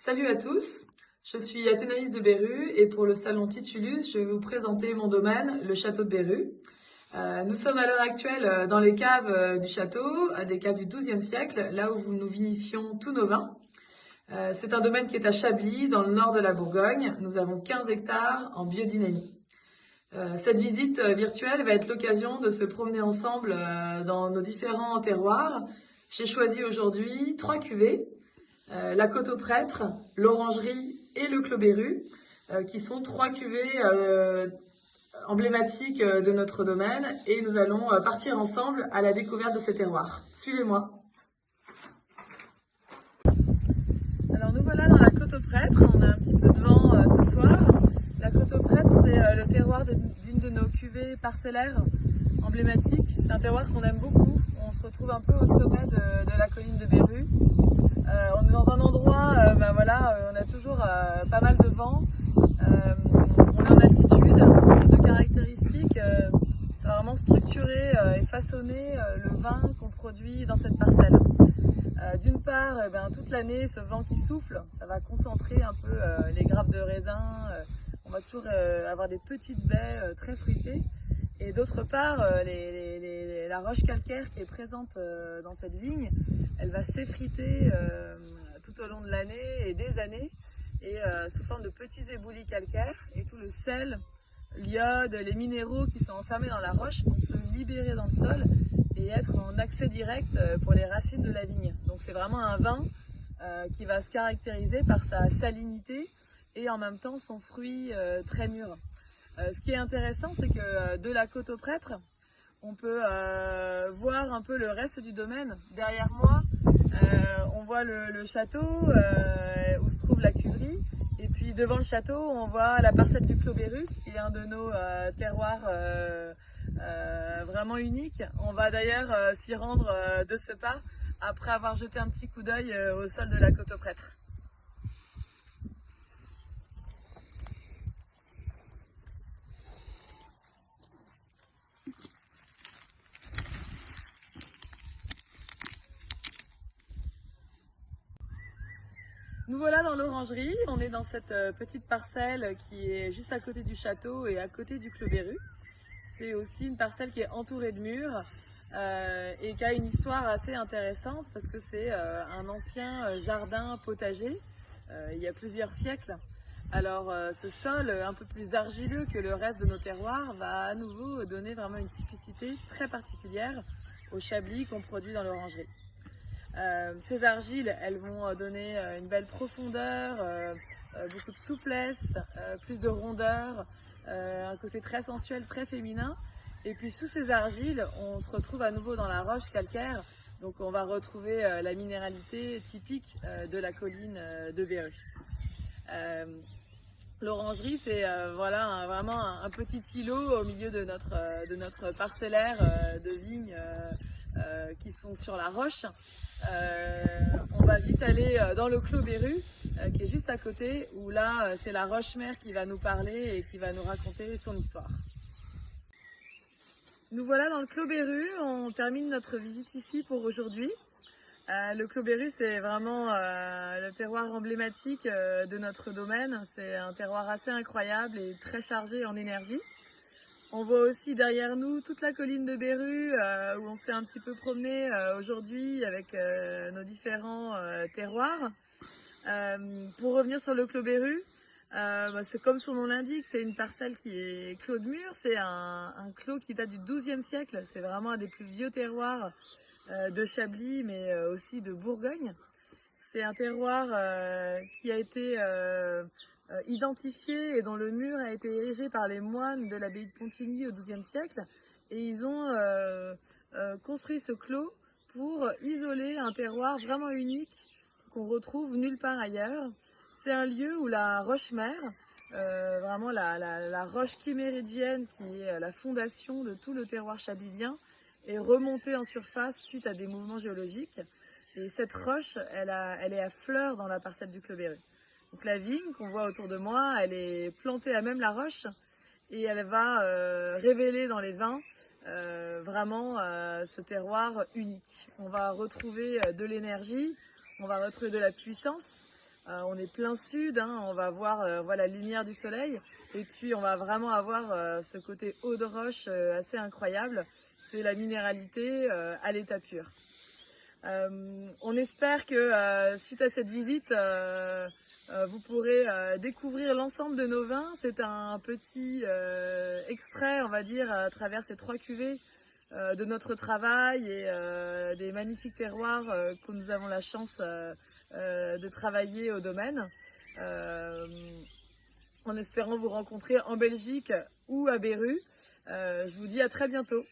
Salut à tous, je suis Athénaïs de Beru et pour le salon Titulus, je vais vous présenter mon domaine, le château de Beru. Nous sommes à l'heure actuelle dans les caves du château, des caves du XIIe siècle, là où nous vinifions tous nos vins. C'est un domaine qui est à Chablis, dans le nord de la Bourgogne. Nous avons 15 hectares en biodynamie. Cette visite virtuelle va être l'occasion de se promener ensemble dans nos différents terroirs. J'ai choisi aujourd'hui 3 cuvées. La Côte aux Prêtres, l'Orangerie et le Clos Beru, qui sont 3 cuvées emblématiques de notre domaine et nous allons partir ensemble à la découverte de ces terroirs. Suivez-moi. Alors nous voilà dans la Côte aux Prêtres, on a un petit peu de vent ce soir. La Côte aux Prêtres, c'est le terroir d'une de nos cuvées parcellaires emblématiques. C'est un terroir qu'on aime beaucoup. On se retrouve un peu au sommet de la colline de Beru. On est dans un endroit, on a toujours pas mal de vent. On est en altitude, c'est deux caractéristiques. Ça va vraiment structurer et façonner le vin qu'on produit dans cette parcelle. D'une part, toute l'année, ce vent qui souffle, ça va concentrer un peu les grappes de raisin. On va toujours avoir des petites baies très fruitées. Et d'autre part, la roche calcaire qui est présente dans cette vigne, elle va s'effriter tout au long de l'année et des années, et sous forme de petits éboulis calcaires. Et tout le sel, l'iode, les minéraux qui sont enfermés dans la roche vont se libérer dans le sol et être en accès direct pour les racines de la vigne. Donc c'est vraiment un vin qui va se caractériser par sa salinité et en même temps son fruit très mûr. Ce qui est intéressant, c'est que de la Côte aux Prêtres, on peut voir un peu le reste du domaine. Derrière moi, on voit le château où se trouve la cuverie. Et puis devant le château, on voit la parcelle du Clos Beru, qui est un de nos terroirs vraiment uniques. On va d'ailleurs s'y rendre de ce pas, après avoir jeté un petit coup d'œil au sol de la Côte aux Prêtres. Nous voilà dans l'orangerie, on est dans cette petite parcelle qui est juste à côté du château et à côté du Clos Beru. C'est aussi une parcelle qui est entourée de murs et qui a une histoire assez intéressante parce que c'est un ancien jardin potager il y a plusieurs siècles. Alors ce sol un peu plus argileux que le reste de nos terroirs va à nouveau donner vraiment une typicité très particulière au chablis qu'on produit dans l'orangerie. Ces argiles, elles vont donner une belle profondeur, beaucoup de souplesse, plus de rondeur, un côté très sensuel, très féminin. Et puis sous ces argiles, on se retrouve à nouveau dans la roche calcaire. Donc on va retrouver la minéralité typique de la colline de Beru. L'orangerie, c'est vraiment un petit îlot au milieu de notre parcellaire de vignes qui sont sur la roche. On va vite aller dans le Clos Beru qui est juste à côté, où là c'est la roche-mère qui va nous parler et qui va nous raconter son histoire. Nous voilà dans le Clos Beru, on termine notre visite ici pour aujourd'hui. Le Clos Beru, c'est vraiment le terroir emblématique de notre domaine. C'est un terroir assez incroyable et très chargé en énergie. On voit aussi derrière nous toute la colline de Beru où on s'est un petit peu promené aujourd'hui avec nos différents terroirs. Pour revenir sur le Clos Beru, c'est comme son nom l'indique, c'est une parcelle qui est clos de mur. C'est un clos qui date du XIIe siècle. C'est vraiment un des plus vieux terroirs de Chablis, mais aussi de Bourgogne. C'est un terroir qui a été identifié et dont le mur a été érigé par les moines de l'abbaye de Pontigny au XIIe siècle. Et ils ont construit ce clos pour isoler un terroir vraiment unique qu'on retrouve nulle part ailleurs. C'est un lieu où la roche-mère, vraiment la roche chiméridienne qui est la fondation de tout le terroir chablisien, est remontée en surface suite à des mouvements géologiques. Et cette roche, elle est à fleur dans la parcelle du Clos Beru. Donc la vigne qu'on voit autour de moi, elle est plantée à même la roche et elle va révéler dans les vins vraiment ce terroir unique. On va retrouver de l'énergie, on va retrouver de la puissance, On est plein sud, hein, on va voir la lumière du soleil et puis on va vraiment avoir ce côté eau de roche assez incroyable. C'est la minéralité à l'état pur. On espère que suite à cette visite, vous pourrez découvrir l'ensemble de nos vins. C'est un petit extrait, on va dire, à travers ces 3 cuvées de notre travail et des magnifiques terroirs que nous avons la chance de travailler au domaine. En espérant vous rencontrer en Belgique ou à Beru. Je vous dis à très bientôt.